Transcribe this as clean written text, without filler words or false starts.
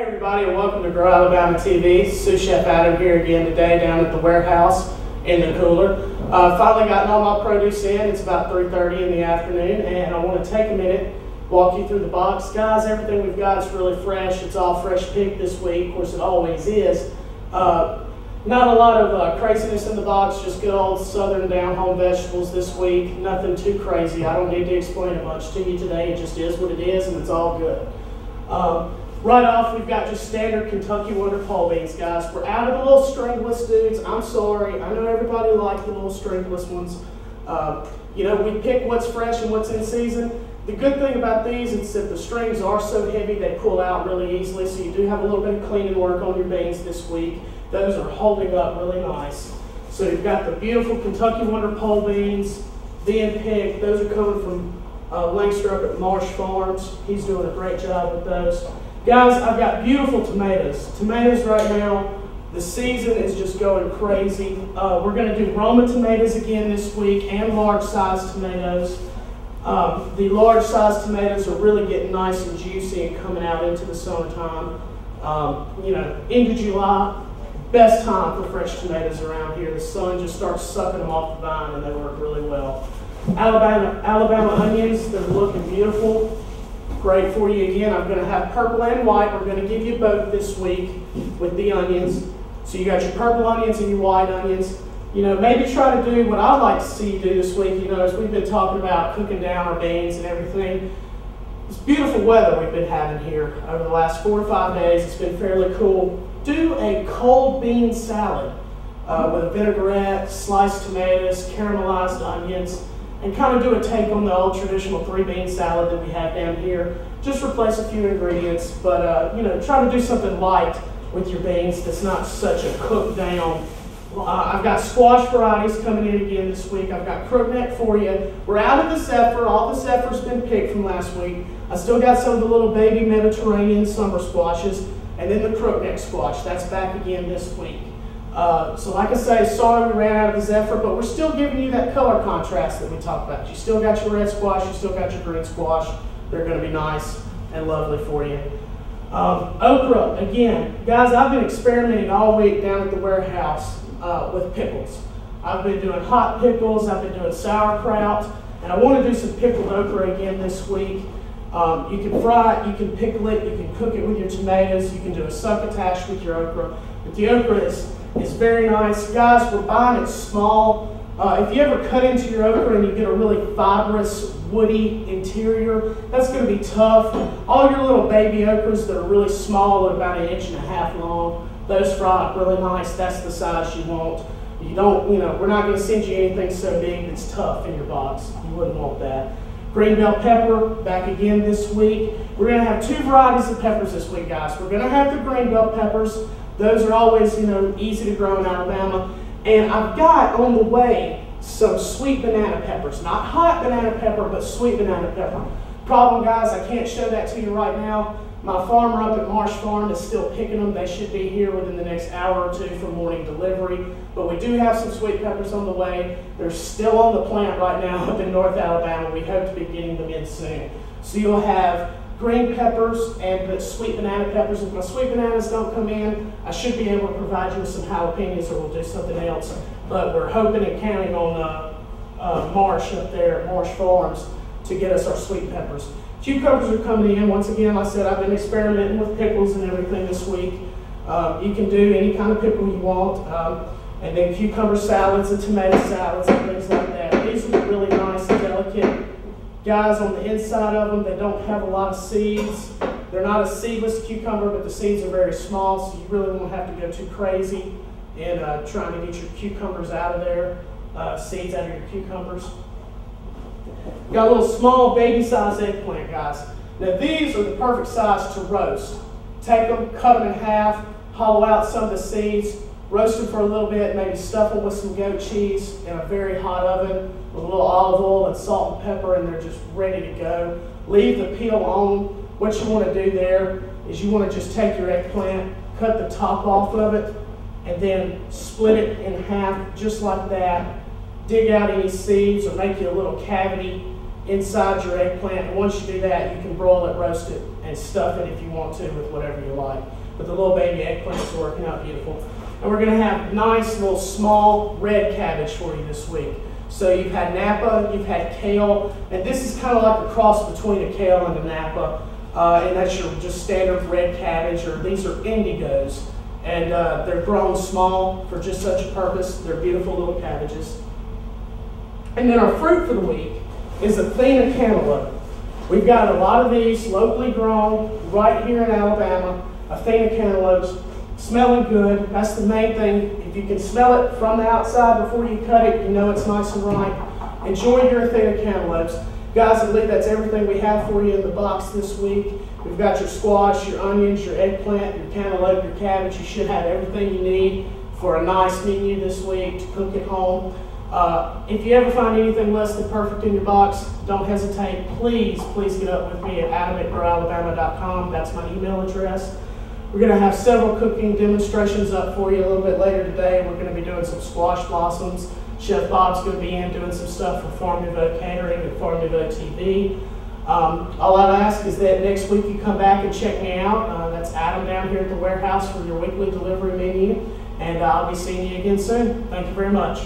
Everybody, and welcome to Grow Alabama TV. Sous Chef Adam here again today down at the warehouse in the cooler. Finally gotten all my produce in. It's about 3:30 in the afternoon, and I want to take a minute, walk you through the box. Guys, everything we've got is really fresh. It's all fresh picked this week. Of course, it always is. Not a lot of craziness in the box, just good old southern down-home vegetables this week. Nothing too crazy. I don't need to explain it much to you today. It just is what it is, and it's all good. Right off, we've got just standard Kentucky Wonder pole beans, guys. We're out of the little stringless dudes. I'm sorry. I know everybody likes the little stringless ones. You know, we pick what's fresh and what's in season. The good thing about these is that the strings are so heavy they pull out really easily, so you do have a little bit of cleaning work on your beans this week. Those are holding up really nice. So you've got the beautiful Kentucky Wonder pole beans being picked. Those are coming from Langston up at Marsh Farms. He's doing a great job with those. Guys, I've got beautiful tomatoes. Tomatoes right now, the season is just going crazy. We're going to do Roma tomatoes again this week and large size tomatoes. The large size tomatoes are really getting nice and juicy and coming out into the summertime. You know, into July, best time for fresh tomatoes around here. The sun just starts sucking them off the vine and they work really well. Alabama onions, they're looking beautiful. Great for you again. I'm going to have purple and white. We're going to give you both this week with the onions. So you got your purple onions and your white onions. You know, maybe try to do what I'd like to see you do this week. You know, as we've been talking about cooking down our beans and everything. It's beautiful weather we've been having here over the last 4 to 5 days. It's been fairly cool. Do a cold bean salad with a vinaigrette, sliced tomatoes, caramelized onions, and kind of do a take on the old traditional 3-bean salad that we have down here. Just replace a few ingredients, but you know, try to do something light with your beans that's not such a cooked down. I've got squash varieties coming in again this week. I've got crookneck for you. We're out of the zephyr. All the zephyr's been picked from last week. I still got some of the little baby Mediterranean summer squashes, and then the crookneck squash. That's back again this week. So like I say, sorry we ran out of the zephyr, but we're still giving you that color contrast that we talked about. You still got your red squash, you still got your green squash. They're going to be nice and lovely for you. Okra, again, guys, I've been experimenting all week down at the warehouse with pickles. I've been doing hot pickles, I've been doing sauerkraut, and I want to do some pickled okra again this week. You can fry it, you can pickle it, you can cook it with your tomatoes, you can do a succotash with your okra. But the okra is very nice. Guys, we're buying it small. If you ever cut into your okra and you get a really fibrous, woody interior, that's going to be tough. All your little baby okras that are really small, at about 1.5 inches long, those fry up really nice. That's the size you want. You don't, you know, we're not going to send you anything so big that's tough in your box. You wouldn't want that. Green bell pepper, back again this week. We're going to have 2 varieties of peppers this week, guys. We're going to have the green bell peppers. Those are always, you know, easy to grow in Alabama. And I've got on the way some sweet banana peppers. Not hot banana pepper, but sweet banana pepper. Problem, guys, I can't show that to you right now. My farmer up at Marsh Farm is still picking them. They should be here within the next hour or 2 for morning delivery. But we do have some sweet peppers on the way. They're still on the plant right now up in North Alabama. We hope to be getting them in soon. So you'll have green peppers and the sweet banana peppers. If my sweet bananas don't come in, I should be able to provide you with some jalapenos, or we'll do something else. But we're hoping and counting on Marsh up there at Marsh Farms to get us our sweet peppers. Cucumbers are coming in. Once again, like I said, I've been experimenting with pickles and everything this week. You can do any kind of pickle you want. And then cucumber salads and tomato salads and things like that. These are really nice and delicate. Guys, on the inside of them, they don't have a lot of seeds. They're not a seedless cucumber, but the seeds are very small, so you really won't have to go too crazy in trying to get your cucumbers out of there, seeds out of your cucumbers. Got a little small baby-sized eggplant, guys. Now these are the perfect size to roast. Take them, cut them in half, hollow out some of the seeds, roast them for a little bit, maybe stuff them with some goat cheese in a very hot oven with a little olive oil and salt and pepper, and they're just ready to go. Leave the peel on. What you want to do there is you want to just take your eggplant, cut the top off of it, and then split it in half just like that. Dig out any seeds or make you a little cavity inside your eggplant. And once you do that, you can broil it, roast it, and stuff it if you want to with whatever you like. But the little baby eggplants are working out beautiful. And we're going to have nice little small red cabbage for you this week. So you've had Napa, you've had kale, and this is kind of like a cross between a kale and a Napa. And that's your just standard red cabbage, or these are indigos. And they're grown small for just such a purpose. They're beautiful little cabbages. And then our fruit for the week is Athena cantaloupe. We've got a lot of these locally grown right here in Alabama. Athena cantaloupes, smelling good. That's the main thing. If you can smell it from the outside before you cut it, you know it's nice and ripe. Enjoy your Athena cantaloupes. Guys, I believe that's everything we have for you in the box this week. We've got your squash, your onions, your eggplant, your cantaloupe, your cabbage. You should have everything you need for a nice menu this week to cook at home. If you ever find anything less than perfect in your box, don't hesitate. Please get up with me at adam@growalabama.com. That's my email address. We're going to have several cooking demonstrations up for you a little bit later today. We're going to be doing some squash blossoms. Chef Bob's going to be in doing some stuff for Farm Nouveau Catering and Farm Nouveau TV. All I'd ask is that next week you come back and check me out. That's Adam down here at the warehouse for your weekly delivery menu. And I'll be seeing you again soon. Thank you very much.